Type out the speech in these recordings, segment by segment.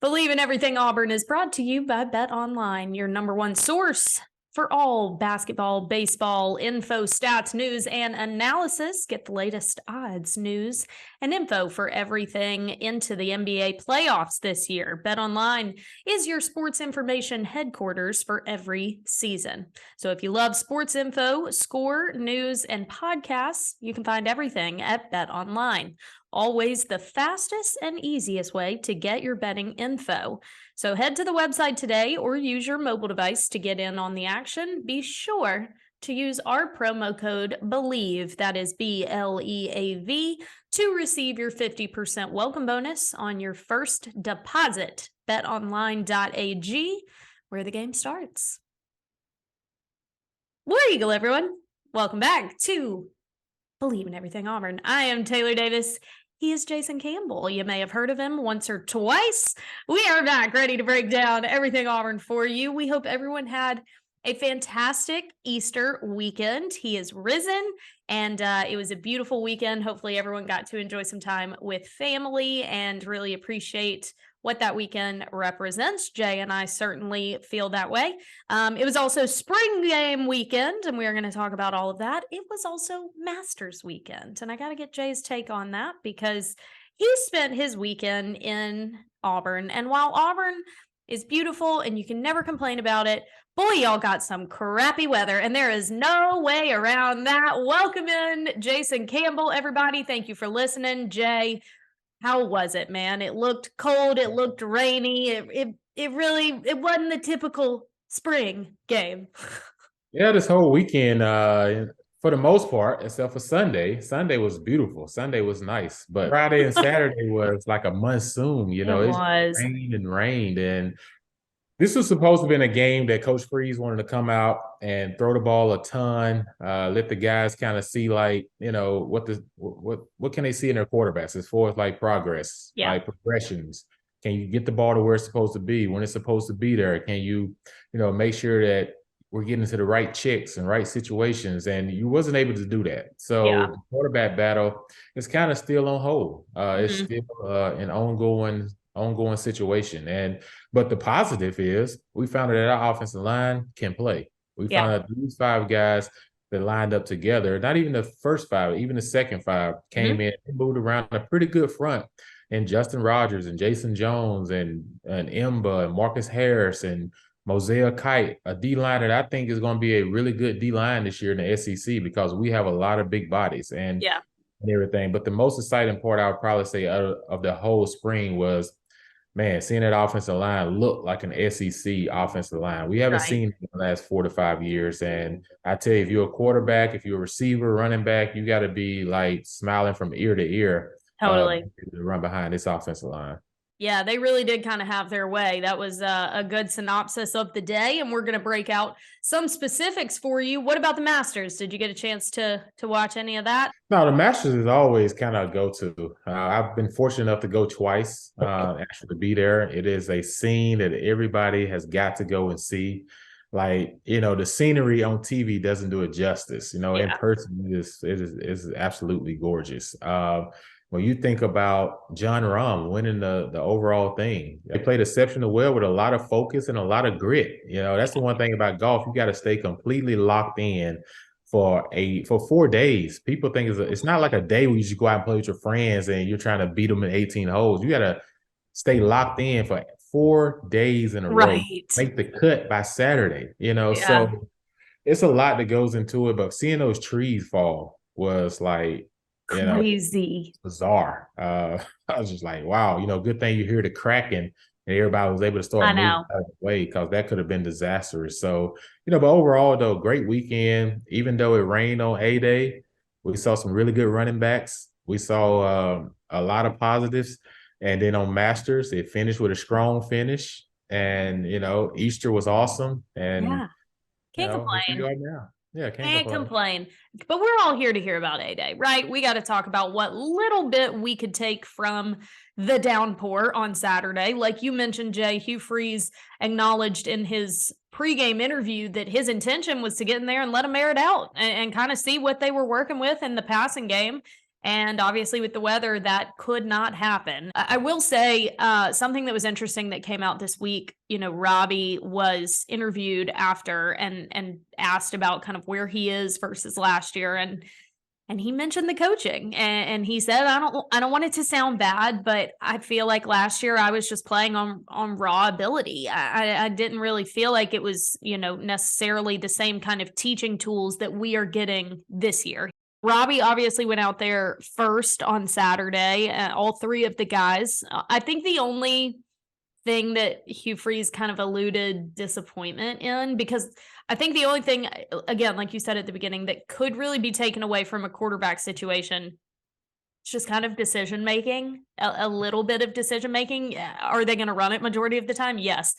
Bleav in Everything Auburn is brought to you by Bet Online, your number one source for all basketball, baseball, info, stats, news, and analysis. Get the latest odds, news, and info for everything into the NBA playoffs this year. Bet Online is your sports information headquarters for every season. So if you love sports info, score, news, and podcasts, you can find everything at Bet Online. Always the fastest and easiest way to get your betting info. So head to the website today or use your mobile device to get in on the action. Be sure to use our promo code Bleav, that is BLEAV, to receive your 50% welcome bonus on your first deposit. BetOnline.ag, where the game starts. War Eagle, everyone. Welcome back to Bleav in Everything Auburn. I am Taylor Davis. He is Jason Campbell. You may have heard of him once or twice. We are back ready to break down everything Auburn for you. We hope everyone had a fantastic Easter weekend. He is risen, and it was a beautiful weekend. Hopefully everyone got to enjoy some time with family and really appreciate what that weekend represents. Jay and I certainly feel that way. It was also spring game weekend, and we are going to talk about all of that. It was also Masters weekend, and I got to get Jay's take on that because he spent his weekend in Auburn. And while Auburn is beautiful and you can never complain about it, boy, y'all got some crappy weather, and there is no way around that. Welcome in Jason Campbell, everybody. Thank you for listening. Jay, how was it, man? It looked cold. It looked rainy. It wasn't the typical spring game. Yeah, this whole weekend, for the most part, except for Sunday. Sunday was beautiful. Sunday was nice, but Friday and Saturday was like a monsoon. It It was. rained and rained, and this was supposed to be in a game that Coach Freeze wanted to come out and throw the ball a ton, let the guys kind of see what can they see in their quarterbacks as far as like progress, like progressions. Can you get the ball to where it's supposed to be when it's supposed to be there? Can you, make sure that we're getting into the right checks and right situations? And you wasn't able to do that. So the quarterback battle is kind of still on hold. It's still an ongoing situation. But the positive is we found out that our offensive line can play. We found out these five guys that lined up together, not even the first five, even the second five came in and moved around a pretty good front. And Justin Rogers and Jason Jones and Imba and Marcus Harris and Mosaic Kite, a D-line that I think is going to be a really good D-line this year in the SEC because we have a lot of big bodies and everything. But the most exciting part I would probably say of the whole spring was, man, seeing that offensive line look like an SEC offensive line. We haven't seen it in the last 4 to 5 years. And I tell you, if you're a quarterback, if you're a receiver, running back, you got to be like smiling from ear to ear. Totally. To run behind this offensive line. Yeah, they really did kind of have their way. That was a good synopsis of the day, and we're going to break out some specifics for you. What about the Masters? Did you get a chance to watch any of that? No, the Masters is always kind of a go-to. I've been fortunate enough to go twice, actually to be there. It is a scene that everybody has got to go and see. Like, the scenery on TV doesn't do it justice. In person, it is absolutely gorgeous. When you think about John Rahm winning the overall thing, they played exceptionally well with a lot of focus and a lot of grit. That's the one thing about golf. You got to stay completely locked in for 4 days. People think it's not like a day where you just go out and play with your friends and you're trying to beat them in 18 holes. You got to stay locked in for 4 days in a row. Make the cut by Saturday, So it's a lot that goes into it. But seeing those trees fall was like, crazy, bizarre. I was just like, wow, good thing you hear the cracking and everybody was able to start moving out of the way because that could have been disastrous. So, but overall, though, great weekend. Even though it rained on A-Day, we saw some really good running backs. We saw a lot of positives. And then on Masters, it finished with a strong finish. And, Easter was awesome. And can't complain. Yeah, can't complain. But we're all here to hear about A-Day, right? We got to talk about what little bit we could take from the downpour on Saturday. Like you mentioned, Jay, Hugh Freeze acknowledged in his pregame interview that his intention was to get in there and let them air it out and kind of see what they were working with in the passing game. And obviously with the weather, that could not happen. I will say something that was interesting that came out this week, Robbie was interviewed after and asked about kind of where he is versus last year. And he mentioned the coaching and he said, I don't want it to sound bad, but I feel like last year I was just playing on raw ability. I didn't really feel like it was, necessarily the same kind of teaching tools that we are getting this year. Robbie obviously went out there first on Saturday, all three of the guys. I think the only thing that Hugh Freeze kind of alluded disappointment in, because I think the only thing, again, like you said at the beginning, that could really be taken away from a quarterback situation, it's just kind of decision making, a little bit of decision making. Are they going to run it majority of the time? Yes.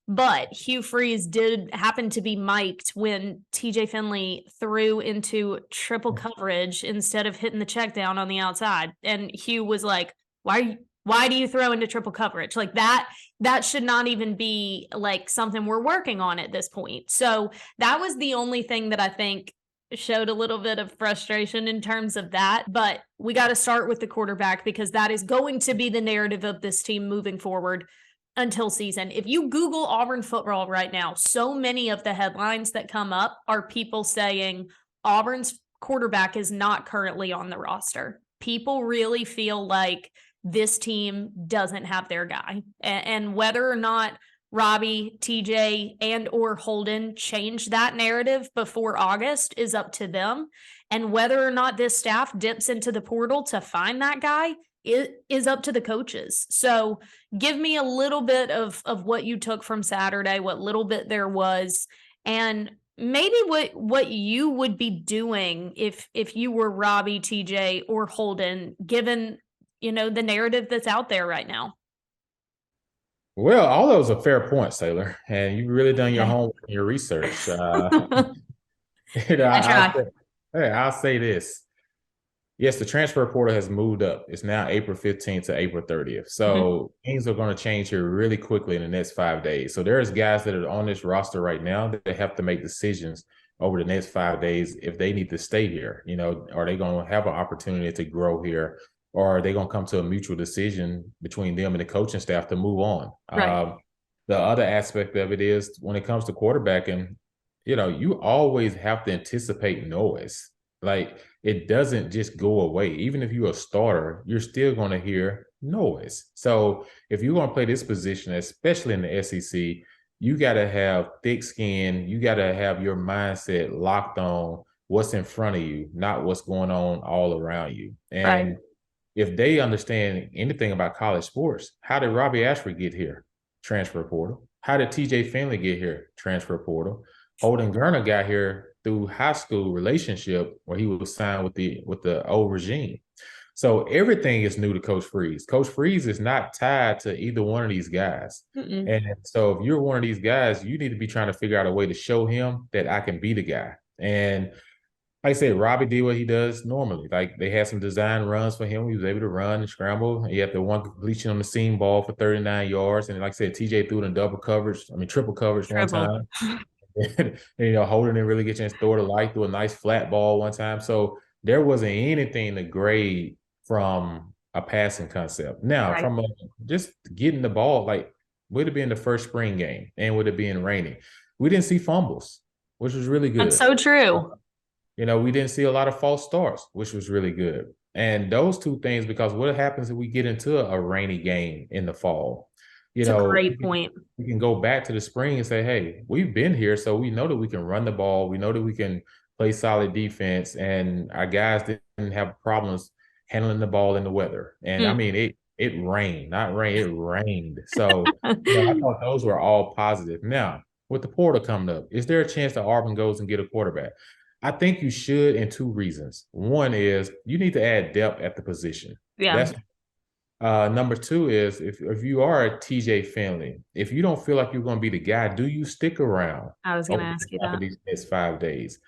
But Hugh Freeze did happen to be mic'd when TJ Finley threw into triple coverage instead of hitting the check down on the outside. And Hugh was like, why do you throw into triple coverage? Like that should not even be like something we're working on at this point. So that was the only thing that I think showed a little bit of frustration in terms of that. But we got to start with the quarterback because that is going to be the narrative of this team moving forward until season. If you Google Auburn football right now, so many of the headlines that come up are people saying Auburn's quarterback is not currently on the roster. People really feel like this team doesn't have their guy. And whether or not Robbie, TJ, and or Holden change that narrative before August is up to them. And whether or not this staff dips into the portal to find that guy, it is up to the coaches. So give me a little bit of what you took from Saturday, what little bit there was, and maybe what you would be doing if you were Robbie, TJ, or Holden, given, the narrative that's out there right now. Well, all those are fair points, Taylor, and you've really done your homework and your research. I try. I'll say this. Yes, the transfer portal has moved up. It's now April 15th to April 30th. So things are going to change here really quickly in the next 5 days. So there's guys that are on this roster right now that have to make decisions over the next 5 days if they need to stay here. Are they going to have an opportunity to grow here? Or are they going to come to a mutual decision between them and the coaching staff to move on? Right. The other aspect of it is when it comes to quarterbacking, you always have to anticipate noise. Like, it doesn't just go away. Even if you're a starter, you're still going to hear noise. So if you're going to play this position, especially in the SEC, you got to have thick skin. You got to have your mindset locked on what's in front of you, not what's going on all around you. And if they understand anything about college sports, how did Robbie Ashford get here? Transfer portal. How did TJ Finley get here? Transfer portal. Holden Gerner got here through high school relationship where he was signed with the old regime. So everything is new to Coach Freeze. Coach Freeze is not tied to either one of these guys. And so if you're one of these guys, you need to be trying to figure out a way to show him that I can be the guy. And like I said, Robbie did what he does normally. Like, they had some design runs for him. He was able to run and scramble. He had the one completion on the seam ball for 39 yards. And like I said, TJ threw it in triple coverage one time. And, Holden didn't really get a chance to throw it to light, threw a nice flat ball one time. So there wasn't anything to grade from a passing concept. Now, from just getting the ball, like, would it be in the first spring game and would it be in raining? We didn't see fumbles, which was really good. That's so true. We didn't see a lot of false starts, which was really good. And those two things, because what happens if we get into a rainy game in the fall? It's a great point. We can go back to the spring and say, hey, we've been here, so we know that we can run the ball. We know that we can play solid defense, and our guys didn't have problems handling the ball in the weather. And I mean, it rained, not rain, it rained. So I thought those were all positive. Now, with the portal coming up, is there a chance that Auburn goes and get a quarterback? I think you should, in two reasons. One is you need to add depth at the position. Yeah. Number two is if you are a TJ Finley, if you don't feel like you're going to be the guy, do you stick around? I was going to ask you that. These next 5 days.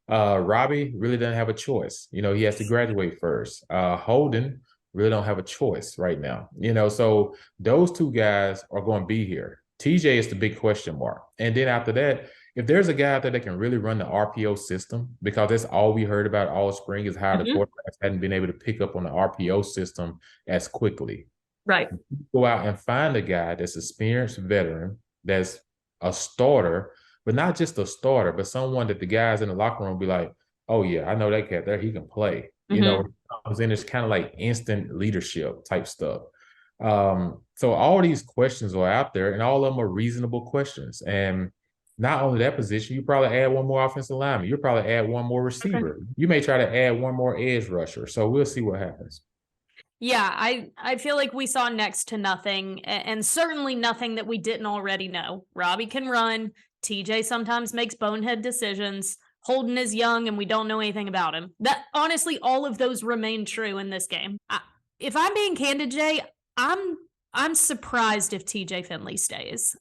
Robbie really doesn't have a choice. He has to graduate first. Holden really don't have a choice right now. So those two guys are going to be here. TJ is the big question mark. And then after that, if there's a guy out there that can really run the RPO system, because that's all we heard about all spring is how the quarterbacks hadn't been able to pick up on the RPO system as quickly. Right. Go out and find a guy that's an experienced veteran, that's a starter, but not just a starter, but someone that the guys in the locker room be like, oh yeah, I know that cat there, he can play. You know, comes in, it's kind of like instant leadership type stuff. So all these questions are out there, and all of them are reasonable questions. And not only that position, you probably add one more offensive lineman. You'll probably add one more receiver. Okay. You may try to add one more edge rusher. So we'll see what happens. Yeah, I feel like we saw next to nothing, and certainly nothing that we didn't already know. Robbie can run. TJ sometimes makes bonehead decisions. Holden is young, and we don't know anything about him. That honestly, all of those remain true in this game. If I'm being candid, Jay, I'm surprised if TJ Finley stays.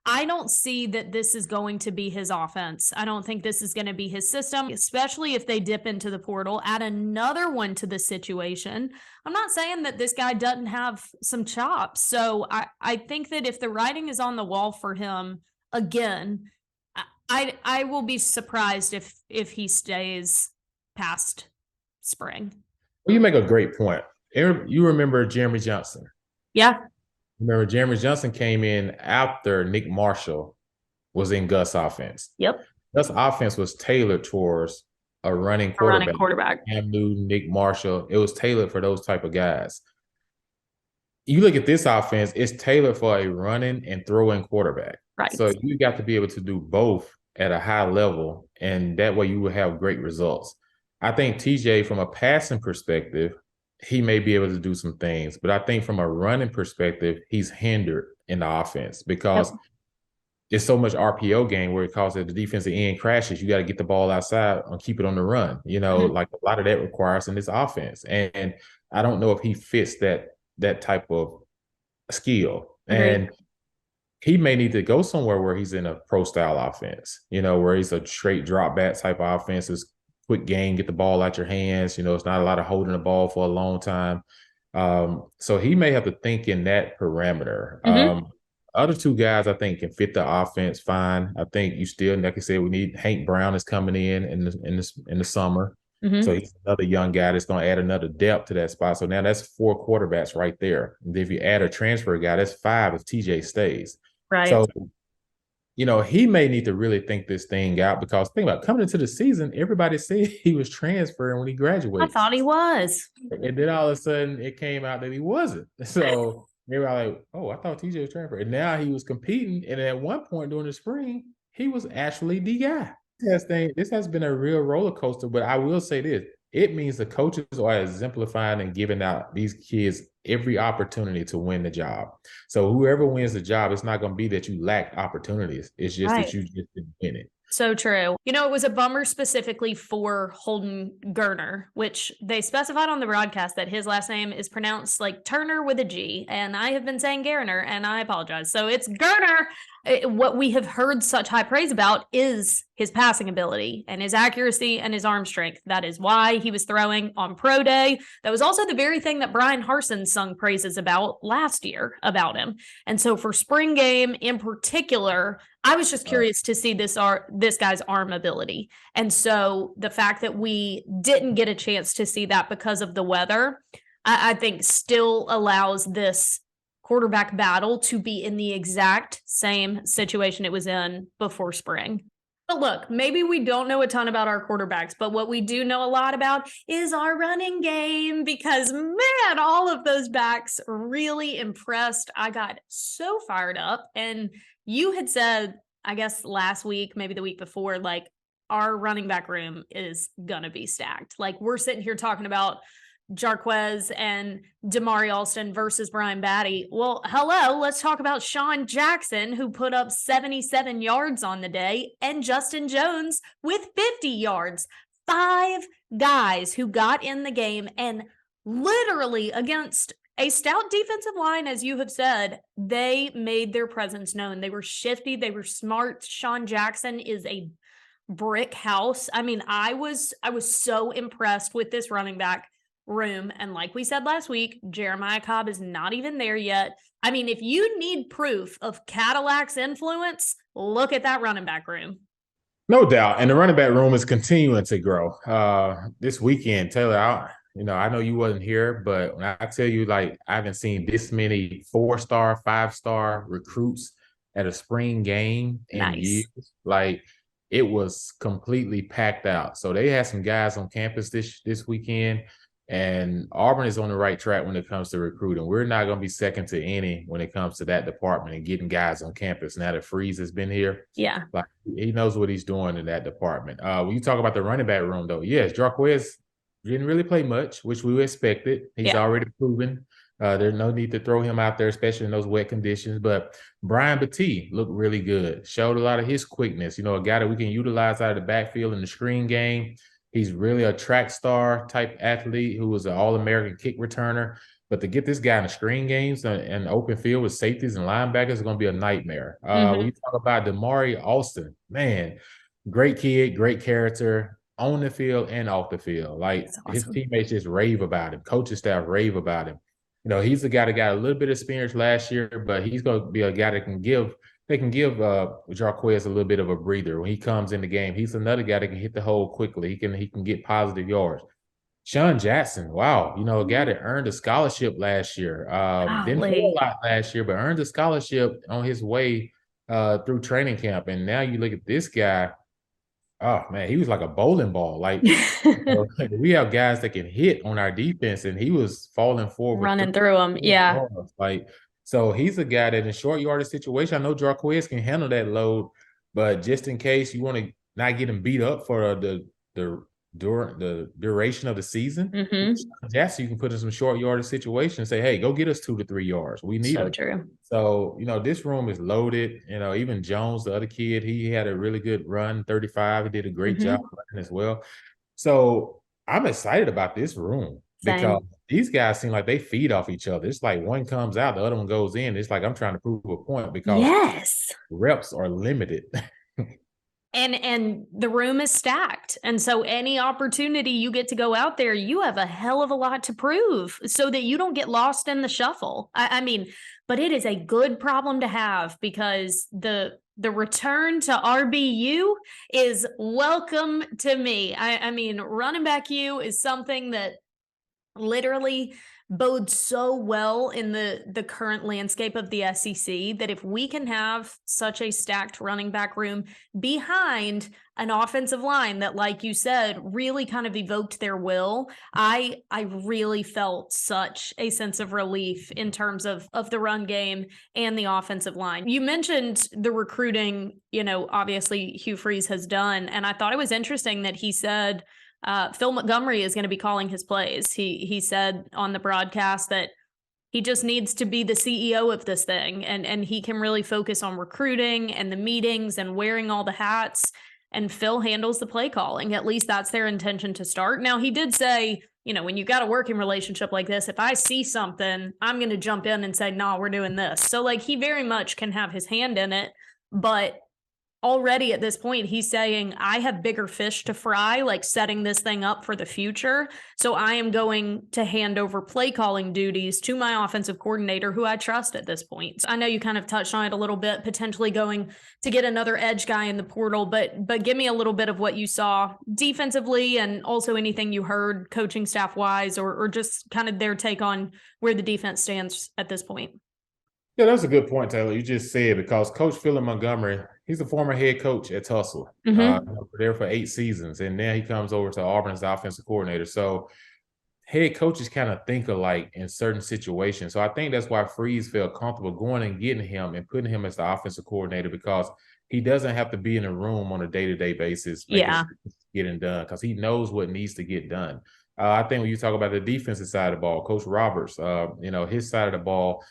I don't see that this is going to be his offense. I don't think this is going to be his system, especially if they dip into the portal, add another one to the situation. I'm not saying that this guy doesn't have some chops. So I think that if the writing is on the wall for him again, I will be surprised if he stays past spring. Well, you make a great point. You remember Jeremy Johnson? Yeah. Remember, Jeremy Johnson came in after Nick Marshall was in Gus' offense. Yep. Gus' offense was tailored towards a running quarterback. Cam Newton, Nick Marshall. It was tailored for those type of guys. You look at this offense, it's tailored for a running and throwing quarterback. Right. So you got to be able to do both at a high level, and that way you will have great results. I think TJ, from a passing perspective, he may be able to do some things, but I think from a running perspective, he's hindered in the offense because it's so much RPO game where it causes the defensive end crashes. You got to get the ball outside and keep it on the run. You know, like a lot of that requires in this offense. And I don't know if he fits that type of skill. Agreed. And he may need to go somewhere where he's in a pro style offense, you know, where he's a straight drop back type of offense. It's quick game, get the ball out your hands. You know, it's not a lot of holding the ball for a long time. So he may have to think in that parameter. Other two guys I think can fit the offense fine. I think you still, like I said, we need Hank Brown is coming in the summer. So he's another young guy that's going to add another depth to that spot. So now that's 4 quarterbacks right there. And if you add a transfer guy, that's 5 if TJ stays. Right. So, you know, he may need to really think this thing out, because think about it, coming into the season, everybody said he was transferring when he graduated. I thought he was. And then all of a sudden it came out that he wasn't. So they were like, oh, I thought TJ was transferring. And now he was competing. And at one point during the spring, he was actually the guy. This has been a real roller coaster, but I will say this. It means the coaches are exemplifying and giving out these kids every opportunity to win the job. So whoever wins the job, it's not going to be that you lack opportunities. It's just that you just didn't win it. So true. You know, it was a bummer specifically for Holden Geriner, which they specified on the broadcast that his last name is pronounced like Turner with a G. And I have been saying Geriner, and I apologize. So it's Geriner. What we have heard such high praise about is his passing ability and his accuracy and his arm strength. That is why he was throwing on pro day. That was also the very thing that Brian Harsin sung praises about last year about him. And so for spring game in particular, I was just curious to see this guy's arm ability. And so the fact that we didn't get a chance to see that because of the weather, I think still allows this quarterback battle to be in the exact same situation it was in before spring. But look, maybe we don't know a ton about our quarterbacks, but what we do know a lot about is our running game, because man, all of those backs really impressed. I got so fired up. And you had said, I guess last week, maybe the week before, like our running back room is going to be stacked. Like we're sitting here talking about Jarquez and Damari Alston versus Brian Batty. Well, hello, let's talk about Sean Jackson, who put up 77 yards on the day, and Justin Jones with 50 yards. 5 guys who got in the game, and literally against a stout defensive line, as you have said, they made their presence known. They were shifty. They were smart. Sean Jackson is a brick house. I mean, I was so impressed with this running back. room. And like we said last week, Jeremiah Cobb is not even there yet. I mean, if you need proof of Cadillac's influence, look at that running back room. No doubt. And the running back room is continuing to grow. This weekend, Taylor, I know you wasn't here, but when I tell you, like, I haven't seen this many 4-star, 5-star recruits at a spring game in years. Like, it was completely packed out. So they had some guys on campus this weekend, and Auburn is on the right track when it comes to recruiting. We're not going to be second to any when it comes to that department and getting guys on campus. Now that Freeze has been here, yeah, like, he knows what he's doing in that department. When you talk about the running back room, though, yes, Jarquez didn't really play much, which we expected. He's already proven. There's no need to throw him out there, especially in those wet conditions. But Brian Battie looked really good, showed a lot of his quickness. A guy that we can utilize out of the backfield in the screen game. He's really a track star type athlete who was an All-American kick returner. But to get this guy in the screen games and open field with safeties and linebackers is going to be a nightmare. When you talk about Damari Alston, man, great kid, great character on the field and off the field. Like, his teammates just rave about him. Coaching staff rave about him. He's the guy that got a little bit of experience last year, but he's going to be a guy that can give Jarquez a little bit of a breather when he comes in the game. He's another guy that can hit the hole quickly. He can get positive yards. Sean Jackson, wow, a guy that earned a scholarship last year. Didn't play a lot last year, but earned a scholarship on his way through training camp. And now you look at this guy. Oh, man, he was like a bowling ball. Like, we have guys that can hit on our defense, and he was falling forward. Running through them, yeah. Like, so he's a guy that in short yardage situation, I know Jarquez can handle that load, but just in case you want to not get him beat up for the duration of the season, you can put in some short yardage situations and say, hey, go get us 2 to 3 yards. We need so them. True. So, this room is loaded. Even Jones, the other kid, he had a really good run, 35. He did a great job running as well. So I'm excited about this room because these guys seem like they feed off each other. It's like one comes out, the other one goes in. It's like I'm trying to prove a point because reps are limited. And the room is stacked. And so any opportunity you get to go out there, you have a hell of a lot to prove so that you don't get lost in the shuffle. I mean, but it is a good problem to have because the return to RBU is welcome to me. I mean, running back U is something that literally bodes so well in the current landscape of the SEC that if we can have such a stacked running back room behind an offensive line that, like you said, really kind of evoked their will, I really felt such a sense of relief in terms of the run game and the offensive line. You mentioned the recruiting, obviously Hugh Freeze has done, and I thought it was interesting that he said Phil Montgomery is going to be calling his plays. He said on the broadcast that he just needs to be the CEO of this thing, and he can really focus on recruiting and the meetings and wearing all the hats. And Phil handles the play calling. At least that's their intention to start. Now, he did say, when you've got a working relationship like this, if I see something, I'm going to jump in and say, no, we're doing this. So, like, he very much can have his hand in it, but already at this point, he's saying, I have bigger fish to fry, like setting this thing up for the future. So I am going to hand over play calling duties to my offensive coordinator, who I trust at this point. So I know you kind of touched on it a little bit, potentially going to get another edge guy in the portal, but give me a little bit of what you saw defensively and also anything you heard coaching staff wise, or just kind of their take on where the defense stands at this point. Yeah, that's a good point, Taylor. You just said, because Coach Phil Montgomery, he's a former head coach at Tulsa. There for 8 seasons, and then he comes over to Auburn as the offensive coordinator. So head coaches kind of think alike in certain situations. So I think that's why Freeze felt comfortable going and getting him and putting him as the offensive coordinator, because he doesn't have to be in a room on a day-to-day basis getting done, because he knows what needs to get done. I think when you talk about the defensive side of the ball, Coach Roberts, his side of the ball,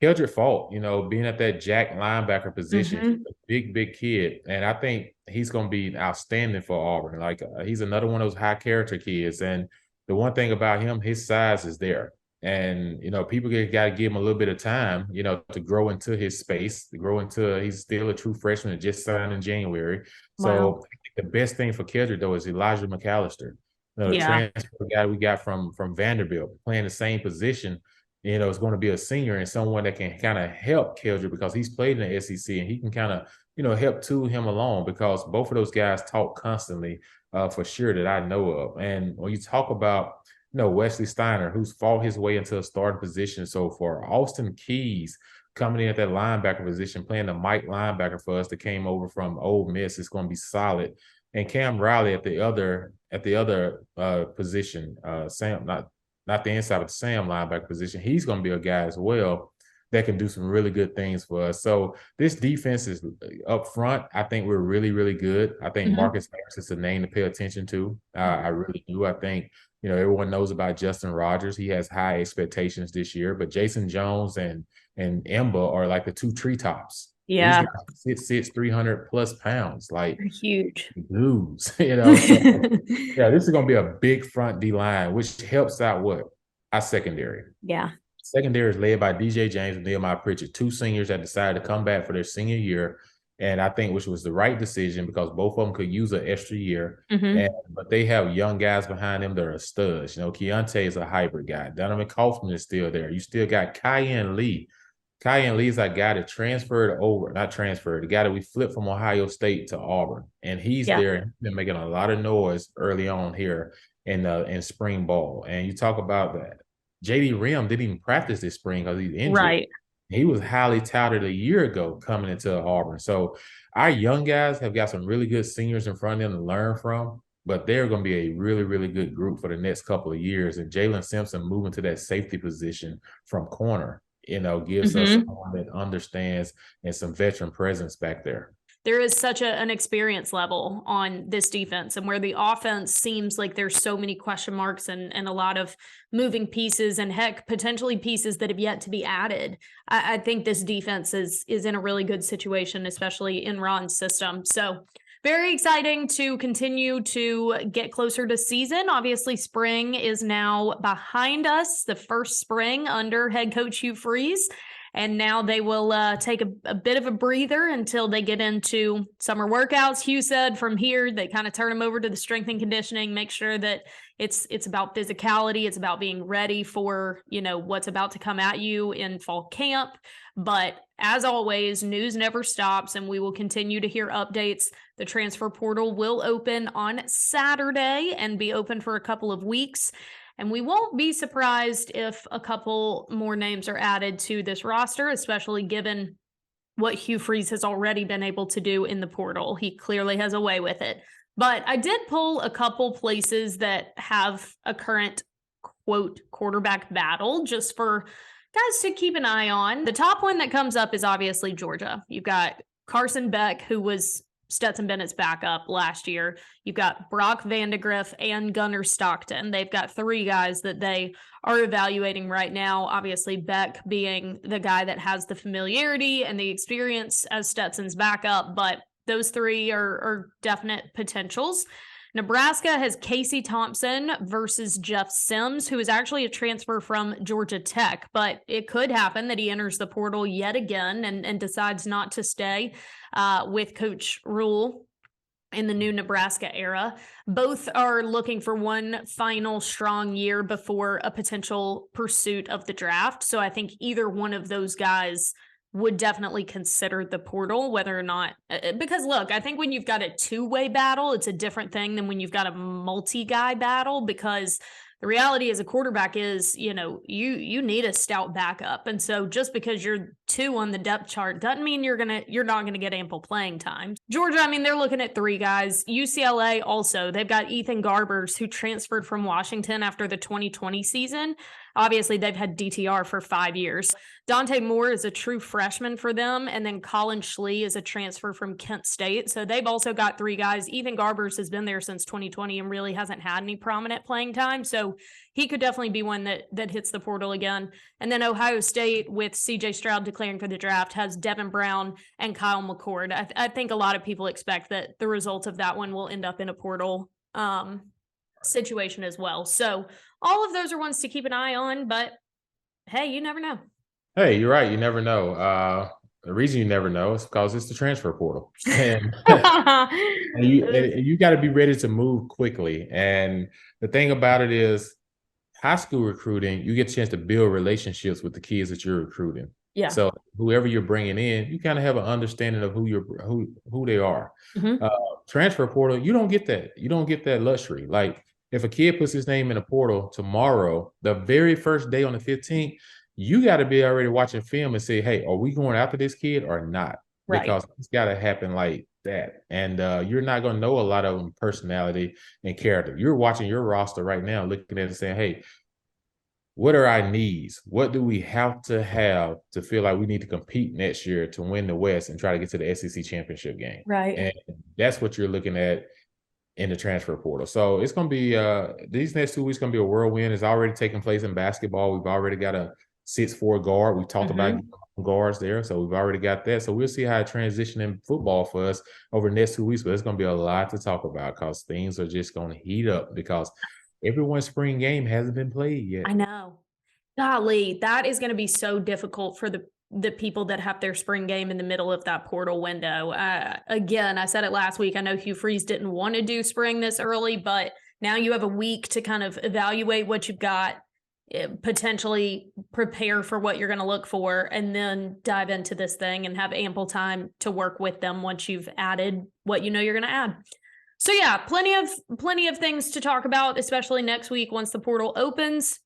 Hildred Fault, being at that jack linebacker position, a big kid. And I think he's going to be outstanding for Auburn. Like, he's another one of those high character kids. And the one thing about him, his size is there. And, people got to give him a little bit of time, to grow into his space, he's still a true freshman that just signed in January. So I think the best thing for Hildred, though, is Elijah McAllister. The Yeah. transfer guy we got from Vanderbilt playing the same position, is going to be a senior and someone that can kind of help Keldrick because he's played in the SEC and he can kind of, help tool him along because both of those guys talk constantly for sure that I know of. And when you talk about, Wesley Steiner, who's fought his way into a starting position so far, Austin Keys coming in at that linebacker position, playing the Mike linebacker for us that came over from Ole Miss, is going to be solid. And Cam Riley at the other position, Sam, not the inside of the Sam linebacker position. He's going to be a guy as well that can do some really good things for us. So this defense is up front. I think we're really, really good. I think Marcus Harris is a name to pay attention to. I really do. I think, everyone knows about Justin Rogers. He has high expectations this year, but Jason Jones and Emba are like the two treetops. Yeah. These guys 6'6", 300+ pounds. Like, they're huge. Lose, So, yeah, this is going to be a big front D line, which helps out what? Our secondary. Yeah. Secondary is led by DJ James and Nehemiah Pritchett, two seniors that decided to come back for their senior year. And I think which was the right decision because both of them could use an extra year. But they have young guys behind them that are studs. Keontae is a hybrid guy. Donovan Kaufman is still there. You still got Kyan Lee. Kyan Lee is a guy that the guy that we flipped from Ohio State to Auburn. And he's there and been making a lot of noise early on here in spring ball. And you talk about that. JD Rim didn't even practice this spring because he's injured. Right. He was highly touted a year ago coming into Auburn. So our young guys have got some really good seniors in front of them to learn from, but they're going to be a really, really good group for the next couple of years. And Jalen Simpson moving to that safety position from corner, gives us someone that understands and some veteran presence back there. There is such an experience level on this defense, and where the offense seems like there's so many question marks and a lot of moving pieces and heck, potentially pieces that have yet to be added. I think this defense is in a really good situation, especially in Ron's system. So very exciting to continue to get closer to season. Obviously, spring is now behind us, the first spring under head coach Hugh Freeze. And now they will take a bit of a breather until they get into summer workouts. Hugh said from here, they kind of turn them over to the strength and conditioning, make sure that it's about physicality. It's about being ready for, what's about to come at you in fall camp. But as always, news never stops, and we will continue to hear updates. The transfer portal will open on Saturday and be open for a couple of weeks. And we won't be surprised if a couple more names are added to this roster, especially given what Hugh Freeze has already been able to do in the portal. He clearly has a way with it. But I did pull a couple places that have a current, quote, quarterback battle just for guys to keep an eye on. The top one that comes up is obviously Georgia. You've got Carson Beck, who was Stetson Bennett's backup last year. You've got Brock Vandegrift and Gunnar Stockton. They've got three guys that they are evaluating right now. Obviously, Beck being the guy that has the familiarity and the experience as Stetson's backup, but those three are definite potentials. Nebraska has Casey Thompson versus Jeff Sims, who is actually a transfer from Georgia Tech, but it could happen that he enters the portal yet again and decides not to stay with Coach Rule in the new Nebraska era. Both are looking for one final strong year before a potential pursuit of the draft. So I think either one of those guys would definitely consider the portal, whether or not, because look, I think when you've got a two-way battle, it's a different thing than when you've got a multi-guy battle, because the reality as a quarterback is, you need a stout backup. And so just because you're two on the depth chart doesn't mean you're not going to get ample playing time. Georgia, they're looking at three guys. UCLA also, they've got Ethan Garbers, who transferred from Washington after the 2020 season. Obviously, they've had DTR for 5 years. Dante Moore is a true freshman for them, and then Colin Schlee is a transfer from Kent State. So they've also got three guys. Ethan Garbers has been there since 2020 and really hasn't had any prominent playing time. So he could definitely be one that hits the portal again. And then Ohio State, with CJ Stroud declaring for the draft, has Devin Brown and Kyle McCord. I think a lot of people expect that the result of that one will end up in a portal situation as well. So all of those are ones to keep an eye on, but hey, you never know. Hey, you're right. You never know. The reason you never know is because it's the transfer portal. And you got to be ready to move quickly. And the thing about it is, high school recruiting, you get a chance to build relationships with the kids that you're recruiting. Yeah. So whoever you're bringing in, you kind of have an understanding of who they are. Mm-hmm. Transfer portal, you don't get that. You don't get that luxury. Like if a kid puts his name in a portal tomorrow, the very first day on the 15th, you got to be already watching film and say, hey, are we going after this kid or not? Right. Because it's got to happen like that. And you're not going to know a lot of them personality and character. You're watching your roster right now, looking at it and saying, hey, what are our needs? What do we have to feel like we need to compete next year to win the West and try to get to the SEC championship game? Right. And that's what you're looking at in the transfer portal. So it's going to be these next 2 weeks going to be a whirlwind. It's already taking place in basketball. We've already got a 6'4" guard. We talked about guards there, so we've already got that. So we'll see how it transition in football for us over the next 2 weeks. But it's going to be a lot to talk about because things are just going to heat up because everyone's spring game hasn't been played yet. I know. Golly, that is going to be so difficult for the people that have their spring game in the middle of that portal window. Again, I said it last week. I know Hugh Freeze didn't want to do spring this early, but now you have a week to kind of evaluate what you've got, potentially prepare for what you're going to look for, and then dive into this thing and have ample time to work with them once you've added what you know you're going to add. So yeah, plenty of things to talk about, especially next week once the portal opens.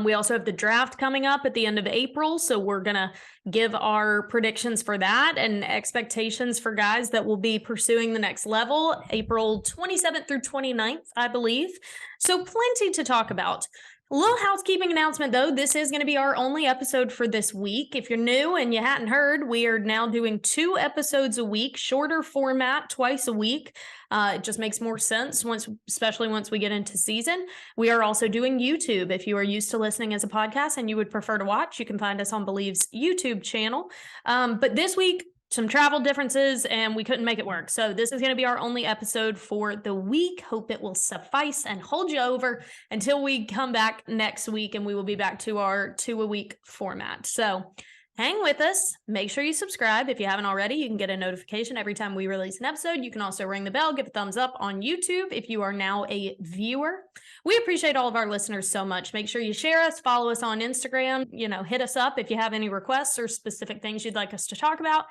We also have the draft coming up at the end of April, so we're going to give our predictions for that and expectations for guys that will be pursuing the next level, April 27th through 29th, I Bleav. So plenty to talk about. A little housekeeping announcement, though. This is going to be our only episode for this week. If you're new and you hadn't heard, we are now doing 2 episodes a week, shorter format, twice a week. It just makes more sense, especially once we get into season. We are also doing YouTube. If you are used to listening as a podcast and you would prefer to watch, you can find us on Bleav's YouTube channel. But this week, some travel differences and we couldn't make it work. So this is going to be our only episode for the week. Hope it will suffice and hold you over until we come back next week, and we will be back to our 2-a-week format. So hang with us. Make sure you subscribe. If you haven't already, you can get a notification every time we release an episode. You can also ring the bell, give a thumbs up on YouTube if you are now a viewer. We appreciate all of our listeners so much. Make sure you share us, follow us on Instagram, hit us up if you have any requests or specific things you'd like us to talk about.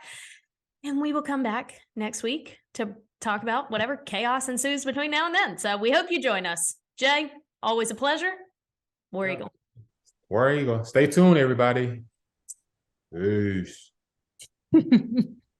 And we will come back next week to talk about whatever chaos ensues between now and then. So we hope you join us. Jay, always a pleasure. War Eagle. War Eagle. Stay tuned, everybody. Peace.